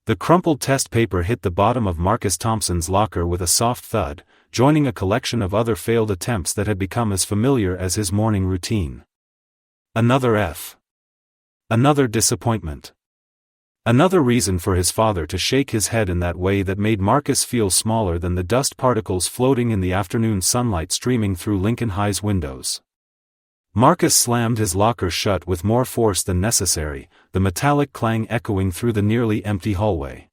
The crumpled test paper hit the bottom of Marcus Thompson's locker with a soft thud, joining a collection of other failed attempts that had become as familiar as his morning routine. Another F. Another disappointment. Another reason for his father to shake his head in that way that made Marcus feel smaller than the dust particles floating in the afternoon sunlight streaming through Lincoln High's windows. Marcus slammed his locker shut with more force than necessary, the metallic clang echoing through the nearly empty hallway.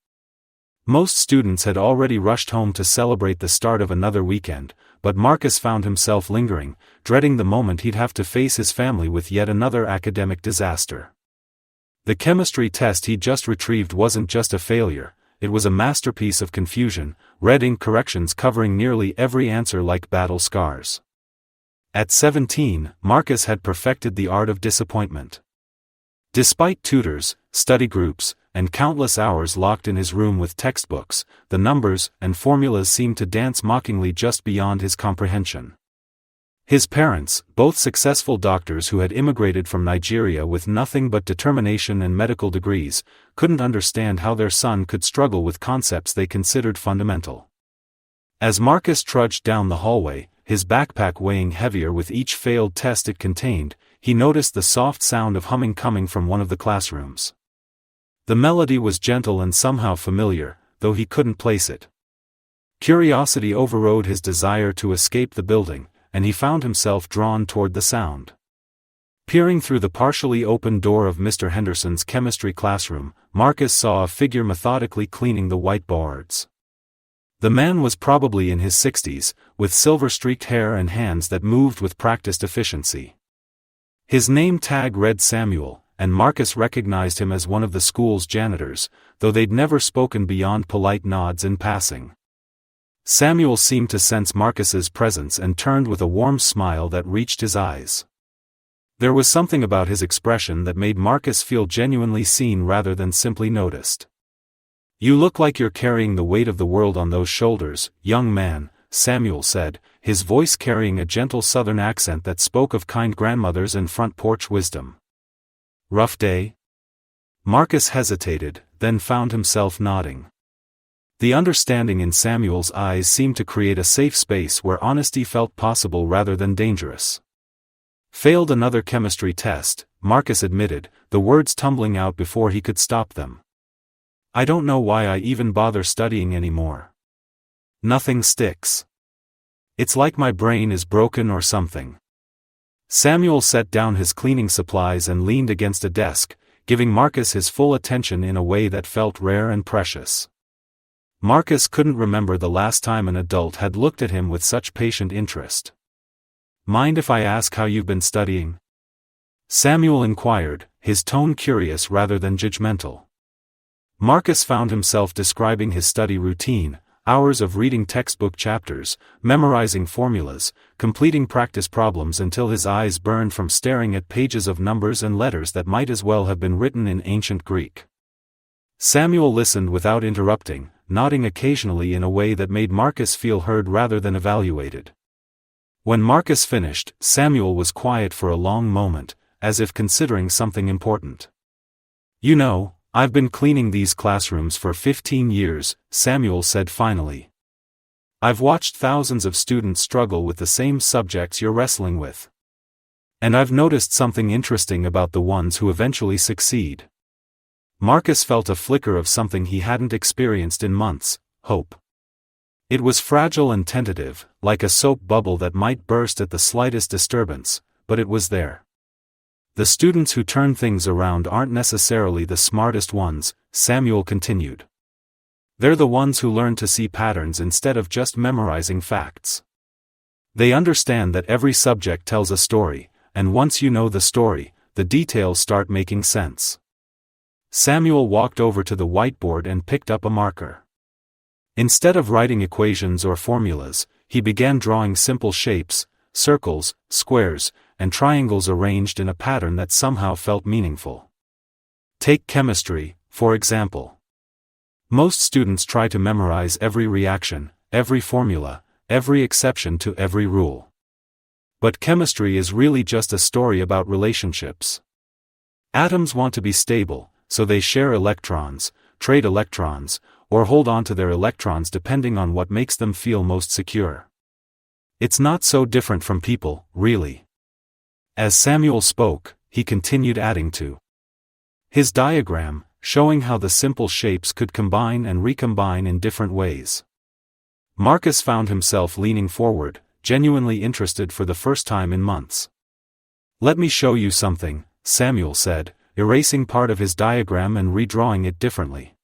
Most students had already rushed home to celebrate the start of another weekend, but Marcus found himself lingering, dreading the moment he'd have to face his family with yet another academic disaster. The chemistry test he'd just retrieved wasn't just a failure, it was a masterpiece of confusion, red ink corrections covering nearly every answer like battle scars. At 17, Marcus had perfected the art of disappointment. Despite tutors, study groups, and countless hours locked in his room with textbooks, the numbers and formulas seemed to dance mockingly just beyond his comprehension. His parents, both successful doctors who had immigrated from Nigeria with nothing but determination and medical degrees, couldn't understand how their son could struggle with concepts they considered fundamental. As Marcus trudged down the hallway, his backpack weighing heavier with each failed test it contained, he noticed the soft sound of humming coming from one of the classrooms. The melody was gentle and somehow familiar, though he couldn't place it. Curiosity overrode his desire to escape the building, and he found himself drawn toward the sound. Peering through the partially open door of Mr. Henderson's chemistry classroom, Marcus saw a figure methodically cleaning the whiteboards. The man was probably in his 60s, with silver-streaked hair and hands that moved with practiced efficiency. His name tag read Samuel, and Marcus recognized him as one of the school's janitors, though they'd never spoken beyond polite nods in passing. Samuel seemed to sense Marcus's presence and turned with a warm smile that reached his eyes. There was something about his expression that made Marcus feel genuinely seen rather than simply noticed. "You look like you're carrying the weight of the world on those shoulders, young man," Samuel said, his voice carrying a gentle southern accent that spoke of kind grandmothers and front porch wisdom. "Rough day?" Marcus hesitated, then found himself nodding. The understanding in Samuel's eyes seemed to create a safe space where honesty felt possible rather than dangerous. "Failed another chemistry test," Marcus admitted, the words tumbling out before he could stop them. "I don't know why I even bother studying anymore. Nothing sticks. It's like my brain is broken or something." Samuel set down his cleaning supplies and leaned against a desk, giving Marcus his full attention in a way that felt rare and precious. Marcus couldn't remember the last time an adult had looked at him with such patient interest. "Mind if I ask how you've been studying?" Samuel inquired, his tone curious rather than judgmental. Marcus found himself describing his study routine, hours of reading textbook chapters, memorizing formulas, completing practice problems until his eyes burned from staring at pages of numbers and letters that might as well have been written in ancient Greek. Samuel listened without interrupting, nodding occasionally in a way that made Marcus feel heard rather than evaluated. When Marcus finished, Samuel was quiet for a long moment, as if considering something important. "You know, I've been cleaning these classrooms for 15 years, Samuel said finally. "I've watched thousands of students struggle with the same subjects you're wrestling with. And I've noticed something interesting about the ones who eventually succeed." Marcus felt a flicker of something he hadn't experienced in months: hope. It was fragile and tentative, like a soap bubble that might burst at the slightest disturbance, but it was there. "The students who turn things around aren't necessarily the smartest ones," Samuel continued. "They're the ones who learn to see patterns instead of just memorizing facts. They understand that every subject tells a story, and once you know the story, the details start making sense." Samuel walked over to the whiteboard and picked up a marker. Instead of writing equations or formulas, he began drawing simple shapes, circles, squares, and triangles arranged in a pattern that somehow felt meaningful. Take chemistry, for example. Most students try to memorize every reaction, every formula, every exception to every rule. But chemistry is really just a story about relationships. Atoms want to be stable, so they share electrons, trade electrons, or hold on to their electrons depending on what makes them feel most secure. It's not so different from people, really. As Samuel spoke, he continued adding to his diagram, showing how the simple shapes could combine and recombine in different ways. Marcus found himself leaning forward, genuinely interested for the first time in months. "Let me show you something," Samuel said, erasing part of his diagram and redrawing it differently.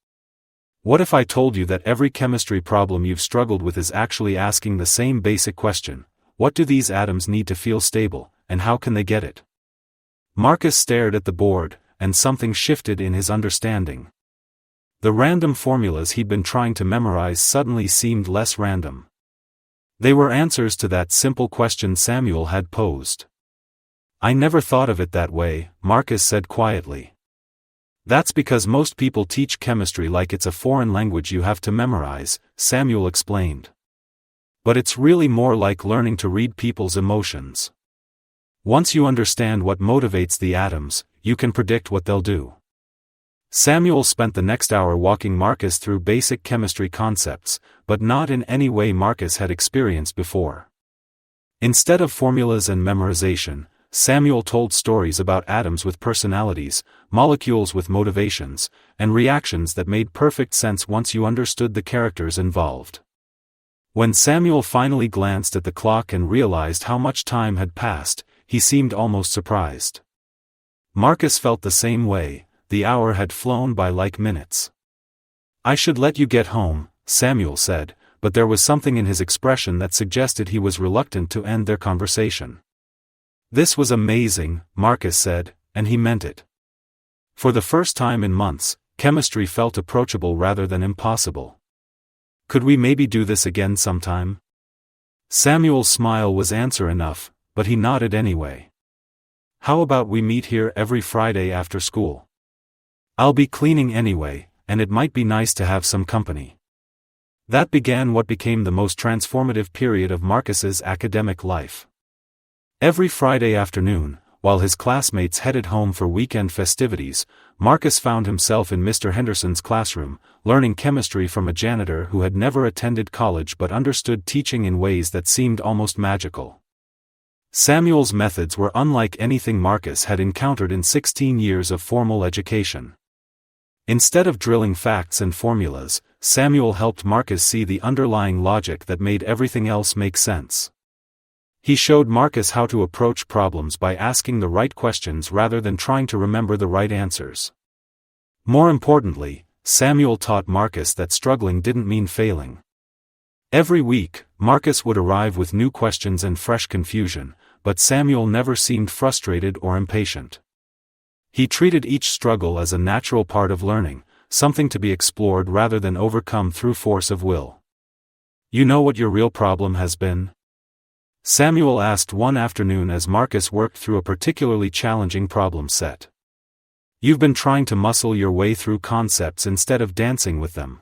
"What if I told you that every chemistry problem you've struggled with is actually asking the same basic question: what do these atoms need to feel stable, and how can they get it?" Marcus stared at the board, and something shifted in his understanding. The random formulas he'd been trying to memorize suddenly seemed less random. They were answers to that simple question Samuel had posed. "I never thought of it that way," Marcus said quietly. "That's because most people teach chemistry like it's a foreign language you have to memorize," Samuel explained. "But it's really more like learning to read people's emotions. Once you understand what motivates the atoms, you can predict what they'll do." Samuel spent the next hour walking Marcus through basic chemistry concepts, but not in any way Marcus had experienced before. Instead of formulas and memorization, Samuel told stories about atoms with personalities, molecules with motivations, and reactions that made perfect sense once you understood the characters involved. When Samuel finally glanced at the clock and realized how much time had passed, he seemed almost surprised. Marcus felt the same way. The hour had flown by like minutes. "I should let you get home," Samuel said, but there was something in his expression that suggested he was reluctant to end their conversation. "This was amazing," Marcus said, and he meant it. For the first time in months, chemistry felt approachable rather than impossible. "Could we maybe do this again sometime?" Samuel's smile was answer enough, but he nodded anyway. "How about we meet here every Friday after school? I'll be cleaning anyway, and it might be nice to have some company." That began what became the most transformative period of Marcus's academic life. Every Friday afternoon, while his classmates headed home for weekend festivities, Marcus found himself in Mr. Henderson's classroom, learning chemistry from a janitor who had never attended college but understood teaching in ways that seemed almost magical. Samuel's methods were unlike anything Marcus had encountered in 16 years of formal education. Instead of drilling facts and formulas, Samuel helped Marcus see the underlying logic that made everything else make sense. He showed Marcus how to approach problems by asking the right questions rather than trying to remember the right answers. More importantly, Samuel taught Marcus that struggling didn't mean failing. Every week, Marcus would arrive with new questions and fresh confusion, but Samuel never seemed frustrated or impatient. He treated each struggle as a natural part of learning, something to be explored rather than overcome through force of will. "You know what your real problem has been?" Samuel asked one afternoon as Marcus worked through a particularly challenging problem set. "You've been trying to muscle your way through concepts instead of dancing with them.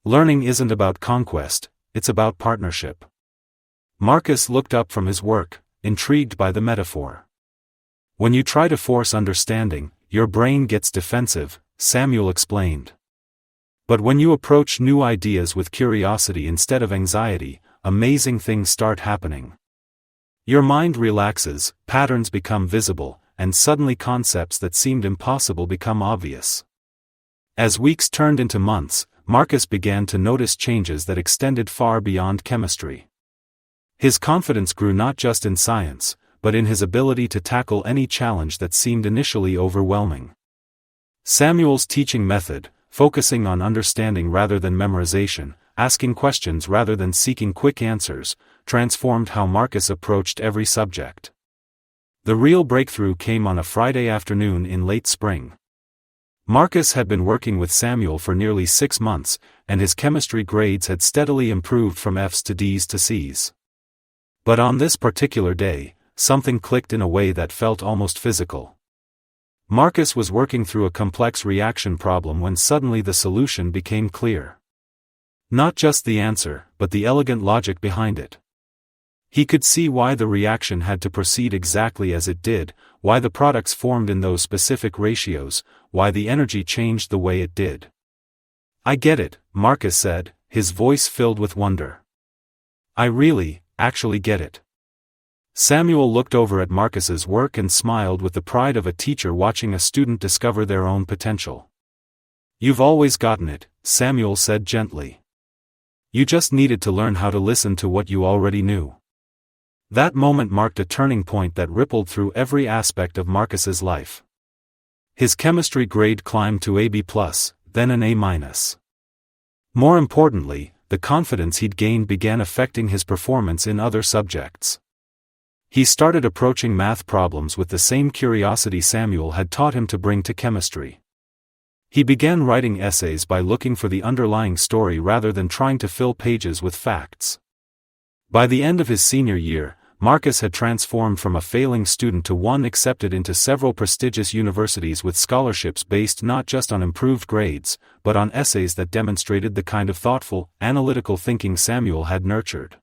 Learning isn't about conquest, it's about partnership." Marcus looked up from his work, intrigued by the metaphor. "When you try to force understanding, your brain gets defensive," Samuel explained. "But when you approach new ideas with curiosity instead of anxiety, amazing things start happening. Your mind relaxes, patterns become visible, and suddenly concepts that seemed impossible become obvious." As weeks turned into months, Marcus began to notice changes that extended far beyond chemistry. His confidence grew not just in science, but in his ability to tackle any challenge that seemed initially overwhelming. Samuel's teaching method, focusing on understanding rather than memorization, asking questions rather than seeking quick answers, transformed how Marcus approached every subject. The real breakthrough came on a Friday afternoon in late spring. Marcus had been working with Samuel for nearly 6 months, and his chemistry grades had steadily improved from F's to D's to C's. But on this particular day, something clicked in a way that felt almost physical. Marcus was working through a complex reaction problem when suddenly the solution became clear. Not just the answer, but the elegant logic behind it. He could see why the reaction had to proceed exactly as it did, why the products formed in those specific ratios, why the energy changed the way it did. I get it, Marcus said, his voice filled with wonder. I really, actually get it. Samuel looked over at Marcus's work and smiled with the pride of a teacher watching a student discover their own potential. You've always gotten it, Samuel said gently. You just needed to learn how to listen to what you already knew. That moment marked a turning point that rippled through every aspect of Marcus's life. His chemistry grade climbed to a B+, then an A-. More importantly, the confidence he'd gained began affecting his performance in other subjects. He started approaching math problems with the same curiosity Samuel had taught him to bring to chemistry. He began writing essays by looking for the underlying story rather than trying to fill pages with facts. By the end of his senior year, Marcus had transformed from a failing student to one accepted into several prestigious universities with scholarships based not just on improved grades, but on essays that demonstrated the kind of thoughtful, analytical thinking Samuel had nurtured.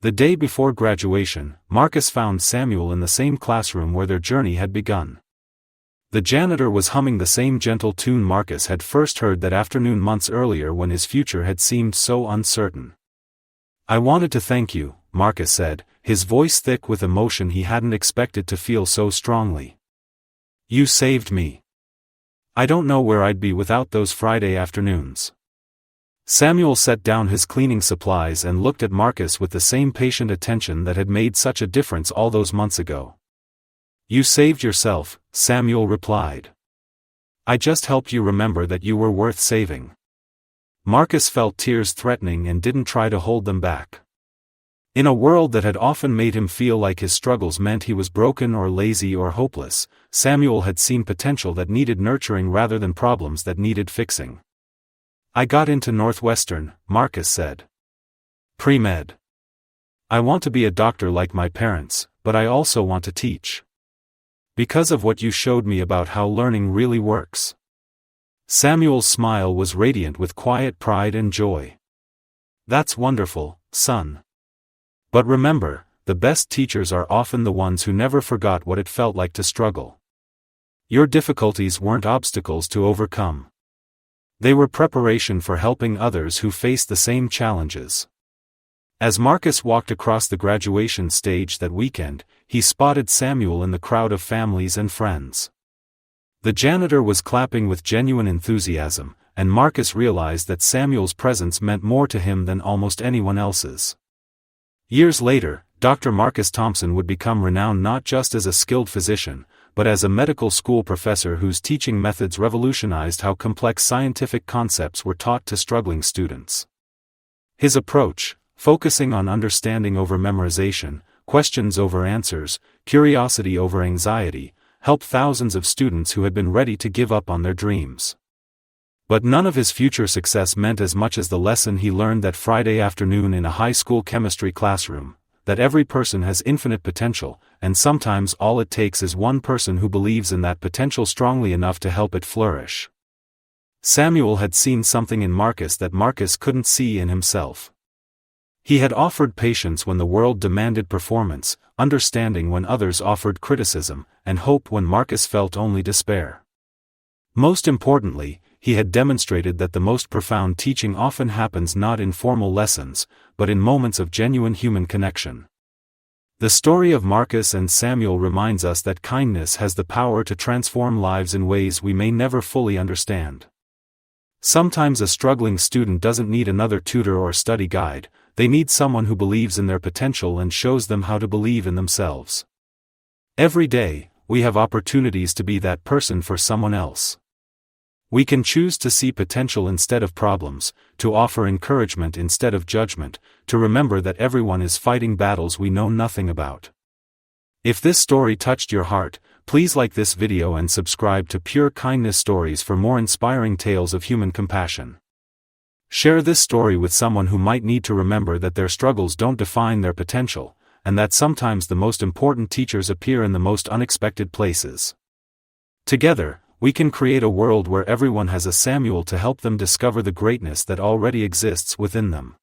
The day before graduation, Marcus found Samuel in the same classroom where their journey had begun. The janitor was humming the same gentle tune Marcus had first heard that afternoon months earlier when his future had seemed so uncertain. I wanted to thank you, Marcus said, his voice thick with emotion he hadn't expected to feel so strongly. You saved me. I don't know where I'd be without those Friday afternoons. Samuel set down his cleaning supplies and looked at Marcus with the same patient attention that had made such a difference all those months ago. You saved yourself, Samuel replied. I just helped you remember that you were worth saving. Marcus felt tears threatening and didn't try to hold them back. In a world that had often made him feel like his struggles meant he was broken or lazy or hopeless, Samuel had seen potential that needed nurturing rather than problems that needed fixing. I got into Northwestern, Marcus said. Pre-med. I want to be a doctor like my parents, but I also want to teach. Because of what you showed me about how learning really works. Samuel's smile was radiant with quiet pride and joy. That's wonderful, son. But remember, the best teachers are often the ones who never forgot what it felt like to struggle. Your difficulties weren't obstacles to overcome. They were preparation for helping others who face the same challenges. As Marcus walked across the graduation stage that weekend, he spotted Samuel in the crowd of families and friends. The janitor was clapping with genuine enthusiasm, and Marcus realized that Samuel's presence meant more to him than almost anyone else's. Years later, Dr. Marcus Thompson would become renowned not just as a skilled physician, but as a medical school professor whose teaching methods revolutionized how complex scientific concepts were taught to struggling students. His approach, focusing on understanding over memorization, questions over answers, curiosity over anxiety, helped thousands of students who had been ready to give up on their dreams. But none of his future success meant as much as the lesson he learned that Friday afternoon in a high school chemistry classroom, that every person has infinite potential, and sometimes all it takes is one person who believes in that potential strongly enough to help it flourish. Samuel had seen something in Marcus that Marcus couldn't see in himself. He had offered patience when the world demanded performance, understanding when others offered criticism, and hope when Marcus felt only despair. Most importantly, he had demonstrated that the most profound teaching often happens not in formal lessons, but in moments of genuine human connection. The story of Marcus and Samuel reminds us that kindness has the power to transform lives in ways we may never fully understand. Sometimes a struggling student doesn't need another tutor or study guide, they need someone who believes in their potential and shows them how to believe in themselves. Every day, we have opportunities to be that person for someone else. We can choose to see potential instead of problems, to offer encouragement instead of judgment, to remember that everyone is fighting battles we know nothing about. If this story touched your heart, please like this video and subscribe to Pure Kindness Stories for more inspiring tales of human compassion. Share this story with someone who might need to remember that their struggles don't define their potential, and that sometimes the most important teachers appear in the most unexpected places. Together, we can create a world where everyone has a Samuel to help them discover the greatness that already exists within them.